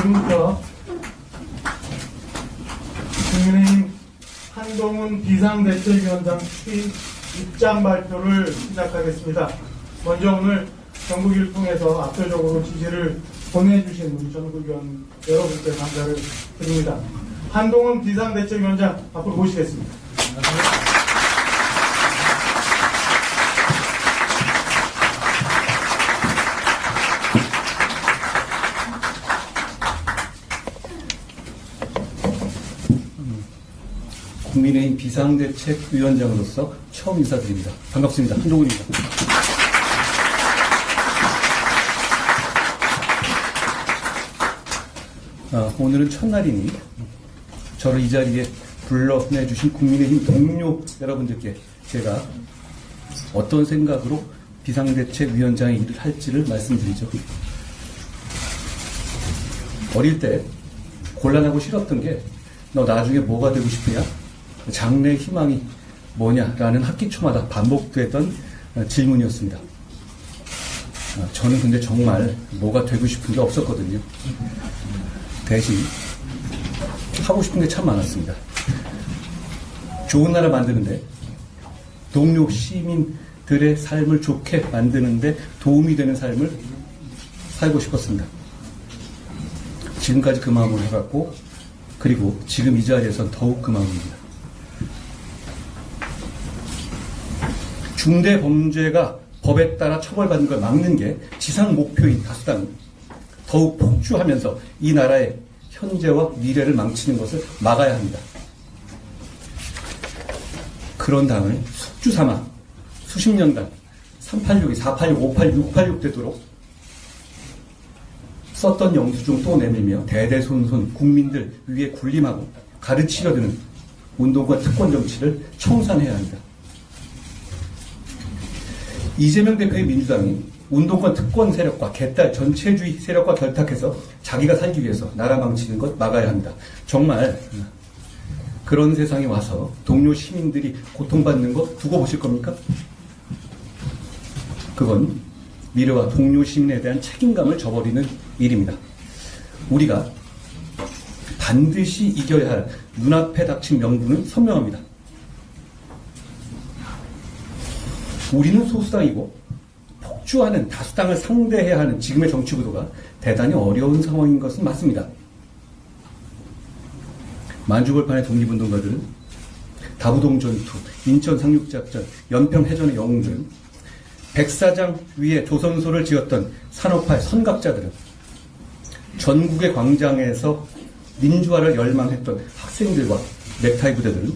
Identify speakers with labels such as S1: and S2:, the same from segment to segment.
S1: 지금부터 국민의힘 한동훈 비상대책위원장 취임 입장 발표를 시작하겠습니다. 먼저 오늘 전국을 통해서 압도적으로 지지를 보내주신 우리 전국위원 여러분께 감사를 드립니다. 한동훈 비상대책위원장 앞으로 모시겠습니다.
S2: 국민의힘 비상대책위원장으로서 처음 인사드립니다. 반갑습니다. 한동훈입니다. 오늘은 첫날이니 저를 이 자리에 불러내주신 국민의힘 동료 여러분들께 제가 어떤 생각으로 비상대책위원장의 일을 할지를 말씀드리죠. 어릴 때 곤란하고 싫었던 게 너 나중에 뭐가 되고 싶으냐? 장래 희망이 뭐냐라는 학기 초마다 반복되던 질문이었습니다. 저는 근데 정말 뭐가 되고 싶은 게 없었거든요. 대신 하고 싶은 게 참 많았습니다. 좋은 나라 만드는데, 동료 시민들의 삶을 좋게 만드는데 도움이 되는 삶을 살고 싶었습니다. 지금까지 그 마음으로 해갔고, 그리고 지금 이 자리에선 더욱 그 마음입니다. 중대 범죄가 법에 따라 처벌받는 걸 막는 게 지상 목표인 다수당은 더욱 폭주하면서 이 나라의 현재와 미래를 망치는 것을 막아야 합니다. 그런 당을 숙주 삼아 수십 년간 386이 486, 586, 686 되도록 썼던 영수증 또 내밀며 대대손손 국민들 위에 군림하고 가르치려 드는 운동과 특권 정치를 청산해야 합니다. 이재명 대표의 민주당이 운동권 특권 세력과 개딸 전체주의 세력과 결탁해서 자기가 살기 위해서 나라 망치는 것 막아야 합니다. 정말 그런 세상에 와서 동료 시민들이 고통받는 거 두고 보실 겁니까? 그건 미래와 동료 시민에 대한 책임감을 저버리는 일입니다. 우리가 반드시 이겨야 할 눈앞에 닥친 명분은 선명합니다. 우리는 소수당이고 폭주하는 다수당을 상대해야 하는 지금의 정치 구도가 대단히 어려운 상황인 것은 맞습니다. 만주벌판의 독립운동가들은 다부동 전투, 인천 상륙작전, 연평 해전의 영웅들은 백사장 위에 조선소를 지었던 산업화의 선각자들은 전국의 광장에서 민주화를 열망했던 학생들과 넥타이 부대들은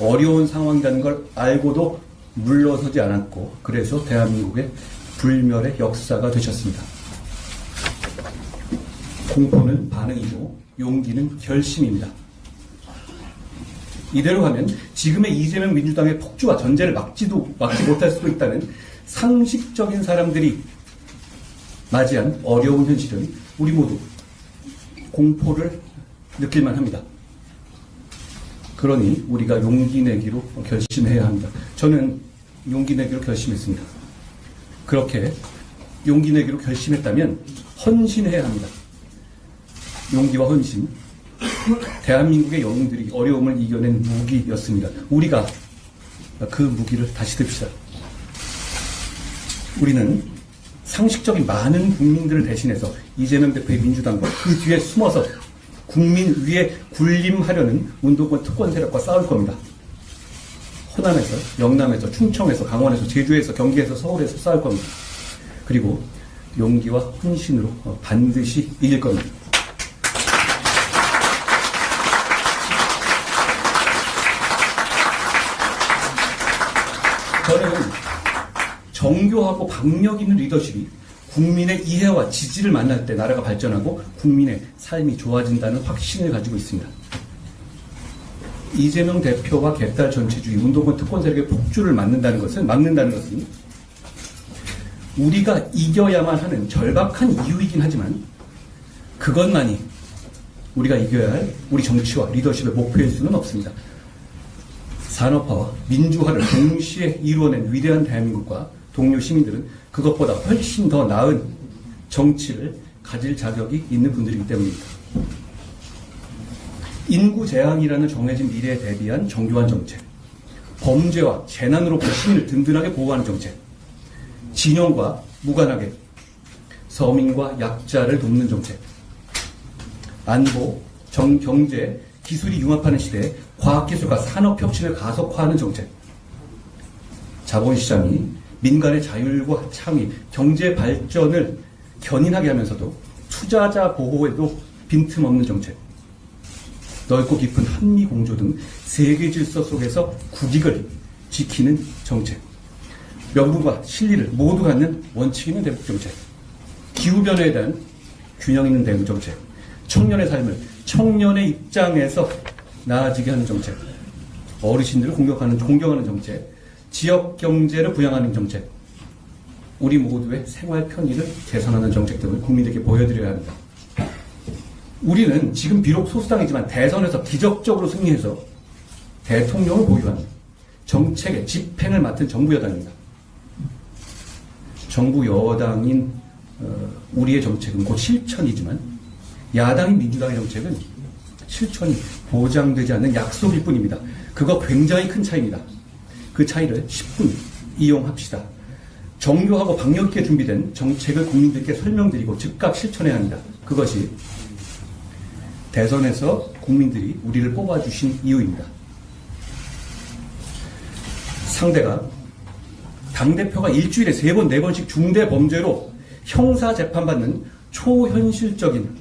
S2: 어려운 상황이라는 걸 알고도 물러서지 않았고 그래서 대한민국의 불멸의 역사가 되셨습니다. 공포는 반응이고 용기는 결심입니다. 이대로 가면 지금의 이재명 민주당의 폭주와 전제를 막지 못할 수도 있다는 상식적인 사람들이 맞이한 어려운 현실은 우리 모두 공포를 느낄만 합니다. 그러니 우리가 용기 내기로 결심해야 합니다. 저는 용기 내기로 결심했습니다. 그렇게 용기 내기로 결심했다면 헌신해야 합니다. 용기와 헌신, 대한민국의 영웅들이 어려움을 이겨낸 무기였습니다. 우리가 그 무기를 다시 듭시다. 우리는 상식적인 많은 국민들을 대신해서 이재명 대표의 민주당과 그 뒤에 숨어서 국민 위에 군림하려는 운동권 특권 세력과 싸울 겁니다. 호남에서, 영남에서, 충청에서, 강원에서, 제주에서, 경기에서, 서울에서 싸울 겁니다. 그리고 용기와 헌신으로 반드시 이길 겁니다. 저는 정교하고 박력 있는 리더십이 국민의 이해와 지지를 만날 때 나라가 발전하고 국민의 삶이 좋아진다는 확신을 가지고 있습니다. 이재명 대표와 개딸 전체주의 운동권 특권 세력의 폭주를 막는다는 것은 우리가 이겨야만 하는 절박한 이유이긴 하지만 그것만이 우리가 이겨야 할 우리 정치와 리더십의 목표일 수는 없습니다. 산업화와 민주화를 동시에 이루어낸 위대한 대한민국과 동료 시민들은 그것보다 훨씬 더 나은 정치를 가질 자격이 있는 분들이기 때문입니다. 인구 재앙이라는 정해진 미래에 대비한 정교한 정책, 범죄와 재난으로부터 시민을 든든하게 보호하는 정책, 진영과 무관하게 서민과 약자를 돕는 정책, 안보, 경제, 기술이 융합하는 시대에 과학기술과 산업혁신을 가속화하는 정책, 자본시장이 민간의 자율과 창의, 경제 발전을 견인하게 하면서도 투자자 보호에도 빈틈없는 정책, 넓고 깊은 한미 공조 등 세계 질서 속에서 국익을 지키는 정책, 명분과 실리를 모두 갖는 원칙 있는 대북 정책, 기후변화에 대한 균형 있는 대응 정책, 청년의 삶을 청년의 입장에서 나아지게 하는 정책, 어르신들을 공경하는 정책, 지역 경제를 부양하는 정책, 우리 모두의 생활 편의를 개선하는 정책 등을 국민들께 보여드려야 합니다. 우리는 지금 비록 소수당이지만 대선에서 기적적으로 승리해서 대통령을 보유한 정책의 집행을 맡은 정부 여당입니다. 정부 여당인 우리의 정책은 곧 실천이지만 야당인 민주당의 정책은 실천이 보장되지 않는 약속일 뿐입니다. 그거 굉장히 큰 차이입니다. 그 차이를 10분 이용합시다. 정교하고 방역 있게 준비된 정책을 국민들께 설명드리고 즉각 실천해야 합니다. 그것이 대선에서 국민들이 우리를 뽑아주신 이유입니다. 상대가 당대표가 일주일에 3번, 4번씩 중대 범죄로 형사 재판받는 초현실적인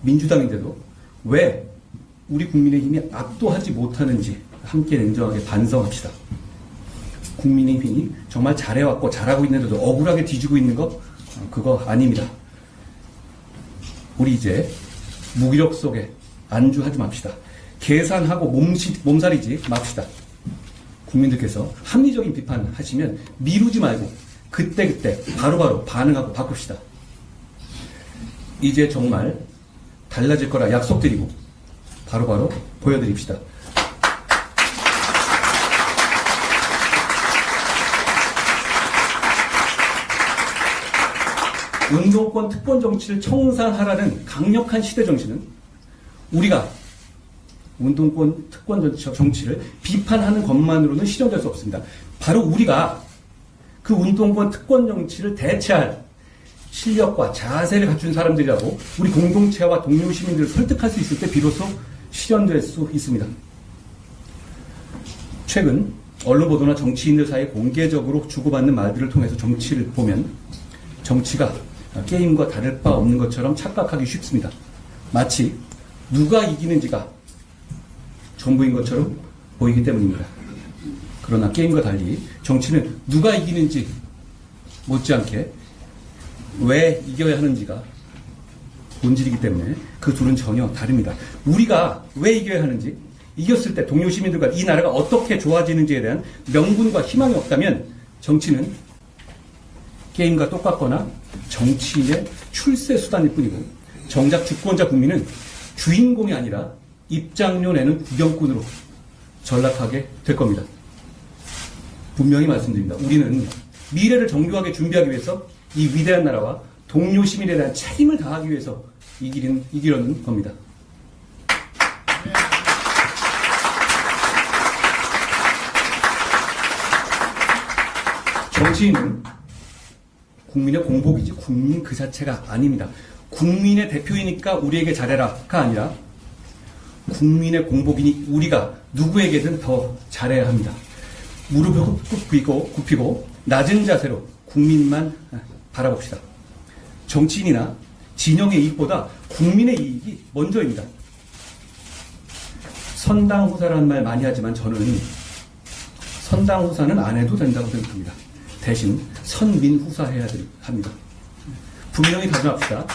S2: 민주당인데도 왜 우리 국민의힘이 압도하지 못하는지 함께 냉정하게 반성합시다. 국민의힘이 정말 잘해왔고 잘하고 있는데도 억울하게 뒤지고 있는 거 그거 아닙니다. 우리 이제 무기력 속에 안주하지 맙시다. 계산하고 몸살이지 맙시다. 국민들께서 합리적인 비판하시면 미루지 말고 그때그때 바로바로 반응하고 바꿉시다. 이제 정말 달라질 거라 약속드리고 바로바로 보여드립시다. 운동권 특권 정치를 청산하라는 강력한 시대 정신은 우리가 운동권 특권 정치를 비판하는 것만으로는 실현될 수 없습니다. 바로 우리가 그 운동권 특권 정치를 대체할 실력과 자세를 갖춘 사람들이라고 우리 공동체와 동료 시민들을 설득할 수 있을 때 비로소 실현될 수 있습니다. 최근 언론 보도나 정치인들 사이에 공개적으로 주고받는 말들을 통해서 정치를 보면 정치가 게임과 다를 바 없는 것처럼 착각하기 쉽습니다. 마치 누가 이기는지가 전부인 것처럼 보이기 때문입니다. 그러나 게임과 달리 정치는 누가 이기는지 못지않게 왜 이겨야 하는지가 본질이기 때문에 그 둘은 전혀 다릅니다. 우리가 왜 이겨야 하는지, 이겼을 때 동료 시민들과 이 나라가 어떻게 좋아지는지에 대한 명분과 희망이 없다면 정치는 게임과 똑같거나 정치인의 출세 수단일 뿐이고 정작 주권자 국민은 주인공이 아니라 입장료 내는 구경꾼으로 전락하게 될 겁니다. 분명히 말씀드립니다. 우리는 미래를 정교하게 준비하기 위해서 이 위대한 나라와 동료 시민에 대한 책임을 다하기 위해서 이기려는 겁니다. 정치인은 국민의 공복이지 국민 그 자체가 아닙니다. 국민의 대표이니까 우리에게 잘해라가 아니라 국민의 공복이니 우리가 누구에게든 더 잘해야 합니다. 무릎을 굽히고 낮은 자세로 국민만 바라봅시다. 정치인이나 진영의 이익보다 국민의 이익이 먼저입니다. 선당후사라는 말 많이 하지만 저는 선당후사는 안 해도 된다고 생각합니다. 대신 선민후사해야 합니다. 분명히 다짐합시다.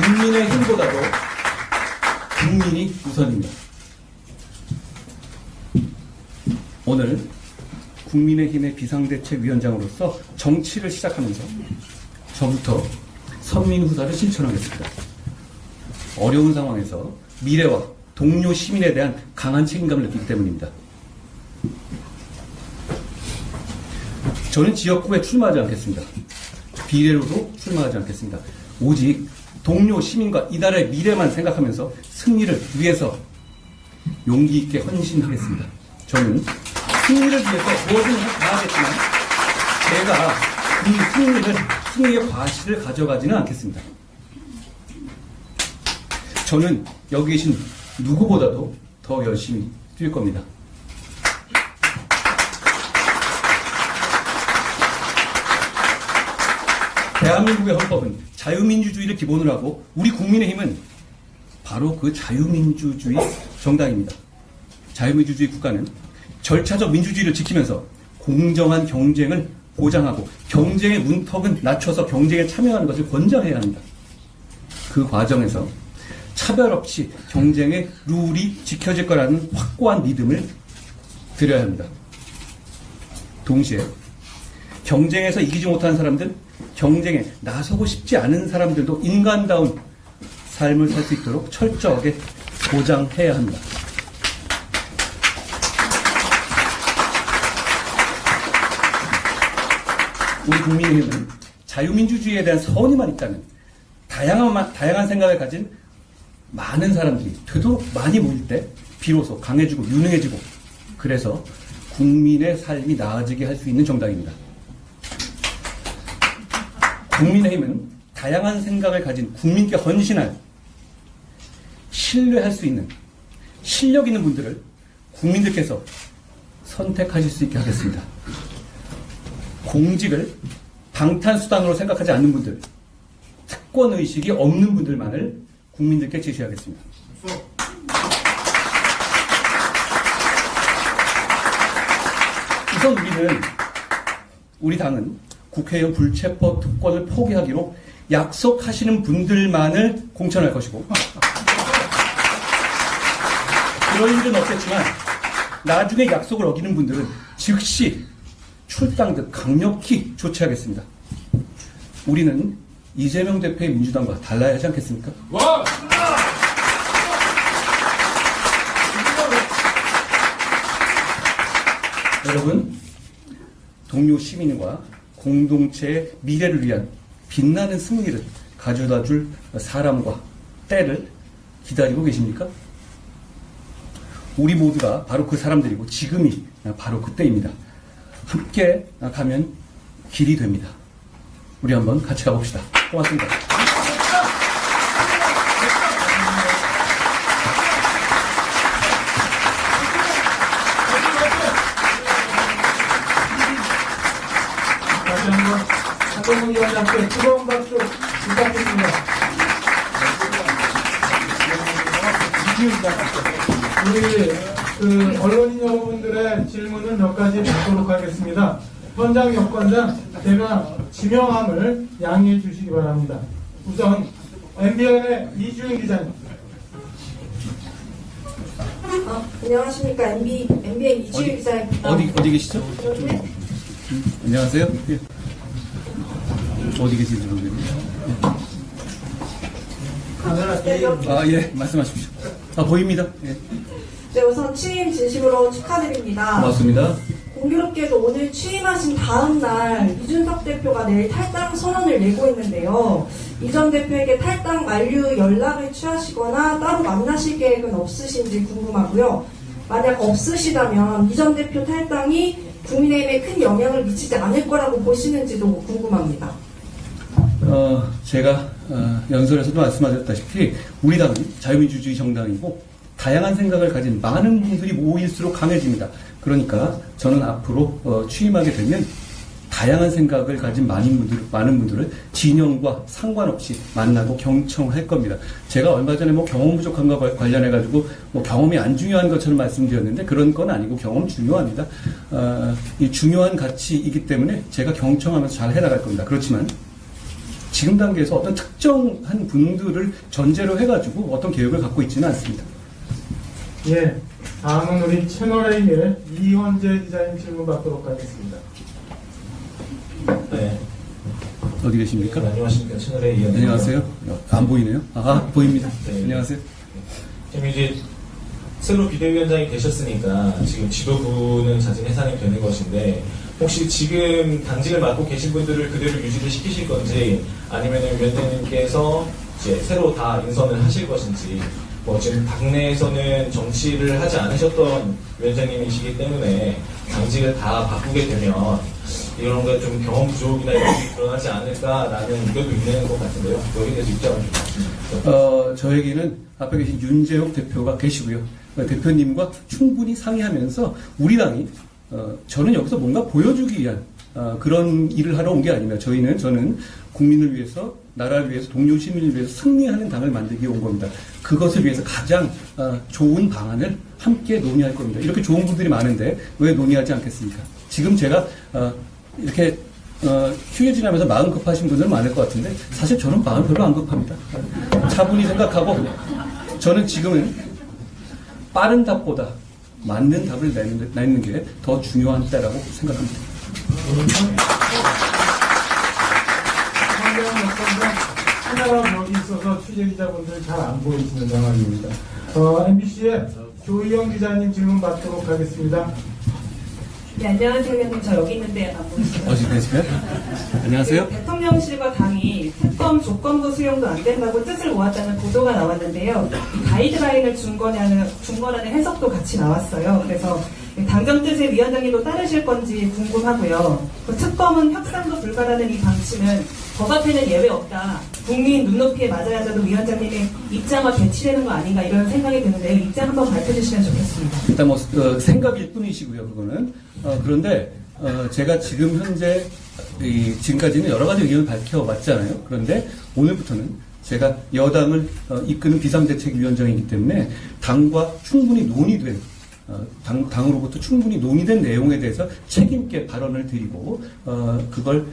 S2: 국민의 힘보다도 국민이 우선입니다. 오늘 국민의힘의 비상대책위원장으로서 정치를 시작하면서 저부터 선민후사를 실천하겠습니다. 어려운 상황에서 미래와 동료 시민에 대한 강한 책임감을 느끼기 때문입니다. 저는 지역구에 출마하지 않겠습니다. 비례로도 출마하지 않겠습니다. 오직 동료 시민과 이 나라의 미래만 생각하면서 승리를 위해서 용기 있게 헌신하겠습니다. 저는 승리를 위해서 뭐든 다 하겠지만 제가 이 승리의 과실을 가져가지는 않겠습니다. 저는 여기 계신 누구보다도 더 열심히 뛸 겁니다. 대한민국의 헌법은 자유민주주의를 기본으로 하고 우리 국민의힘은 바로 그 자유민주주의 정당입니다. 자유민주주의 국가는 절차적 민주주의를 지키면서 공정한 경쟁을 보장하고 경쟁의 문턱은 낮춰서 경쟁에 참여하는 것을 권장해야 합니다. 그 과정에서 차별 없이 경쟁의 룰이 지켜질 거라는 확고한 믿음을 드려야 합니다. 동시에 경쟁에서 이기지 못하는 사람들, 경쟁에 나서고 싶지 않은 사람들도 인간다운 삶을 살 수 있도록 철저하게 보장해야 합니다. 우리 국민의힘은 자유민주주의에 대한 선의만 있다면 다양한 생각을 가진 많은 사람들이 되도록 많이 모일 때 비로소 강해지고 유능해지고 그래서 국민의 삶이 나아지게 할 수 있는 정당입니다. 국민의힘은 다양한 생각을 가진 국민께 헌신할 신뢰할 수 있는 실력 있는 분들을 국민들께서 선택하실 수 있게 하겠습니다. 공직을 방탄수단으로 생각하지 않는 분들, 특권의식이 없는 분들만을 국민들께 제시하겠습니다. 우선 우리 당은 국회의원 불체포 특권을 포기하기로 약속하시는 분들만을 공천할 것이고 그럴 일은 없겠지만 나중에 약속을 어기는 분들은 즉시 출당 등 강력히 조치하겠습니다. 우리는 이재명 대표의 민주당과 달라야 하지 않겠습니까? 여러분, 동료 시민과 공동체의 미래를 위한 빛나는 승리를 가져다 줄 사람과 때를 기다리고 계십니까? 우리 모두가 바로 그 사람들이고 지금이 바로 그때입니다. 함께 가면 길이 됩니다. 우리 한번 같이 가봅시다. 고맙습니다.
S1: 다시 한번 박정훈 위원장께 뜨거운 박수 부탁드립니다. 우리 언론인 여러분들의 질문을 몇 가지 받도록 하겠습니다. 현장 여건상 제가 지명함을 양해해 주시기 바랍니다. 우선 MBN의 이주인 기자님.
S3: 안녕하십니까. MBN 이주인 기자입니다.
S2: 어디 계시죠? 안녕하세요. 예. 어디 계신지 모르겠네요. 예, 말씀하십시오. 보입니다. 예.
S3: 네, 우선 취임 진심으로 축하드립니다.
S2: 고맙습니다.
S3: 공교롭게도 오늘 취임하신 다음 날 이준석 대표가 내일 탈당 선언을 내고 있는데요. 이 전 대표에게 탈당 만료 연락을 취하시거나 따로 만나실 계획은 없으신지 궁금하고요. 만약 없으시다면 이 전 대표 탈당이 국민의힘에 큰 영향을 미치지 않을 거라고 보시는지도 궁금합니다.
S2: 제가 연설에서도 말씀하셨다시피 우리 당은 자유민주주의 정당이고 다양한 생각을 가진 많은 분들이 모일수록 강해집니다. 그러니까 저는 앞으로 취임하게 되면 다양한 생각을 가진 많은 분들을 진영과 상관없이 만나고 경청할 겁니다. 제가 얼마 전에 경험 부족함과 관련해가지고 경험이 안 중요한 것처럼 말씀드렸는데 그런 건 아니고 경험 중요합니다. 이 중요한 가치이기 때문에 제가 경청하면서 잘 해나갈 겁니다. 그렇지만 지금 단계에서 어떤 특정한 분들을 전제로 해가지고 어떤 계획을 갖고 있지는 않습니다.
S1: 예, 다음은 우리 채널A의 이원재 기자님 질문 받도록 하겠습니다.
S4: 네.
S2: 어디 계십니까?
S4: 안녕하십니까. 채널A 이원재.
S2: 안녕하세요. 안 보이네요. 보입니다.
S4: 네.
S2: 안녕하세요.
S4: 지금 이제 새로 비대위원장이 되셨으니까 지금 지도부는 자진 해산이 되는 것인데 혹시 지금 당직을 맡고 계신 분들을 그대로 유지를 시키실 건지 아니면 위원장님께서 이제 새로 다 인선을 하실 것인지 지금 당내에서는 정치를 하지 않으셨던 위원장님이시기 때문에 당직을 다 바꾸게 되면 이런 게 좀 경험 부족이나 이런 게 드러나지 않을까라는 우려도 있는 것 같은데요. 여기에 대해서 입장을 좀 말씀드립니다.
S2: 저에게는 앞에 계신 윤재욱 대표가 계시고요. 대표님과 충분히 상의하면서 우리 당이 저는 여기서 뭔가 보여주기 위한 그런 일을 하러 온 게 아닙니다. 저는 국민을 위해서, 나라를 위해서, 동료 시민을 위해서 승리하는 당을 만들기 위해 온 겁니다. 그것을 위해서 가장 좋은 방안을 함께 논의할 겁니다. 이렇게 좋은 분들이 많은데 왜 논의하지 않겠습니까? 지금 제가 이렇게 휴게 지나면서 마음 급하신 분들은 많을 것 같은데 사실 저는 마음 별로 안 급합니다. 차분히 생각하고 저는 지금은 빠른 답보다 맞는 답을 내는 게 더 중요한 때라고 생각합니다.
S1: 하나가 벽이 있어서 취재기자분들 잘 안 보이시는 상황입니다. MBC의 조희영 기자님 질문 받도록 하겠습니다.
S5: 네, 안녕하세요, 의원님. 저 여기 있는데 안 보이시죠?
S2: 지금 안녕하세요.
S5: 네, 대통령실과 당이 특검 조건부 수용도 안 된다고 뜻을 모았다는 보도가 나왔는데요. 이 가이드라인을 준 거라는 해석도 같이 나왔어요. 그래서 당정 뜻에 위원장님도 따르실 건지 궁금하고요. 그 특검은 협상도 불가라는 이 방침은 법 앞에는 예외 없다. 국민 눈높이에 맞아야 하도 위원장님의 입장과 배치되는 거 아닌가 이런 생각이 드는데 입장 한번 밝혀 주시면 좋겠습니다.
S2: 일단 생각일 뿐이시고요, 그거는. 그런데 제가 지금 현재 지금까지는 여러 가지 의견을 밝혀왔잖아요. 그런데 오늘부터는 제가 여당을 이끄는 비상대책위원장이기 때문에 당과 충분히 논의된 당으로부터 충분히 논의된 내용에 대해서 책임있게 발언을 드리고 그걸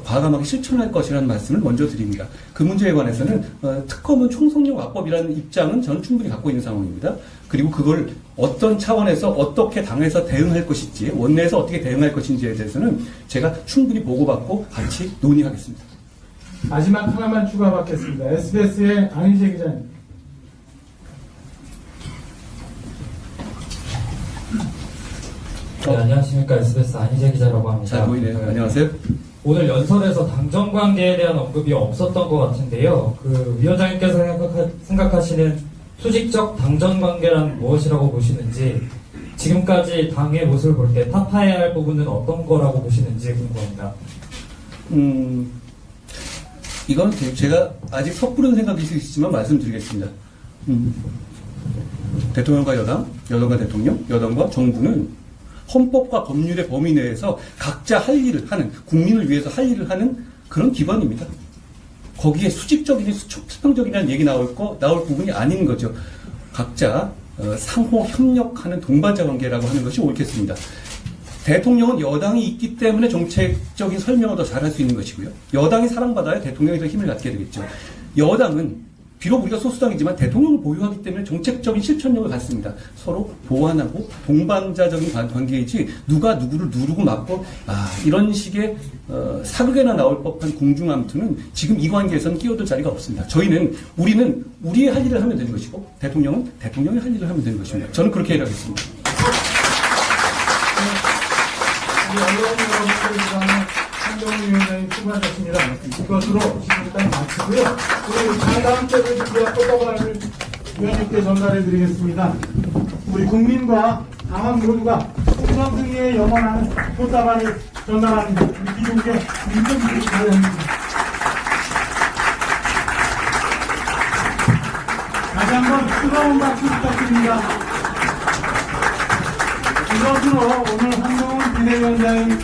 S2: 과감하게 실천할 것이라는 말씀을 먼저 드립니다. 그 문제에 관해서는 특검은 총성령 화법이라는 입장은 저는 충분히 갖고 있는 상황입니다. 그리고 그걸 어떤 차원에서 어떻게 당에서 대응할 것인지 원내에서 어떻게 대응할 것인지에 대해서는 제가 충분히 보고받고 같이 논의하겠습니다.
S1: 마지막 하나만 추가받겠습니다. SBS의 안희재 기자님.
S6: 네, 안녕하십니까. SBS 안희재 기자라고 합니다.
S2: 잘 보이네요. 안녕하세요.
S6: 오늘 연설에서 당정 관계에 대한 언급이 없었던 것 같은데요. 그 위원장님께서 생각하시는 수직적 당정 관계란 무엇이라고 보시는지, 지금까지 당의 모습을 볼 때 타파해야 할 부분은 어떤 거라고 보시는지 궁금합니다.
S2: 이건 제가 아직 섣부른 생각일 수 있지만 말씀드리겠습니다. 대통령과 여당, 여당과 대통령, 여당과 정부는 헌법과 법률의 범위 내에서 각자 할 일을 하는, 국민을 위해서 할 일을 하는 그런 기관입니다. 거기에 수직적이니 수평적이라는 얘기 나올 부분이 아닌 거죠. 각자 상호 협력하는 동반자 관계라고 하는 것이 옳겠습니다. 대통령은 여당이 있기 때문에 정책적인 설명을 더 잘할 수 있는 것이고요. 여당이 사랑받아야 대통령이 더 힘을 갖게 되겠죠. 여당은 비록 우리가 소수당이지만 대통령을 보유하기 때문에 정책적인 실천력을 갖습니다. 서로 보완하고 동반자적인 관계이지 누가 누구를 누르고 막고 이런 식의 사극에나 나올 법한 궁중암투는 지금 이 관계에서는 끼어들 자리가 없습니다. 우리는 우리의 할 일을 하면 되는 것이고 대통령은 대통령의 할 일을 하면 되는 것입니다. 저는 그렇게 일하겠습니다.
S1: 언론 여러분들 시간에 한동훈 위원장이 출마하셨습니다. 이것으로 지금 일단 마치고요. 우리 다음 때를 준비한 꽃다발을 위원님께 전달해드리겠습니다. 우리 국민과 당원 모두가 총선 승리에 염원하는 꽃다발을 전달합니다. 우리 기존의 민정주의 가려입니다. 다시 한번 뜨거운 박수 부탁드립니다. 이것으로 오늘 한동훈 비대위원장의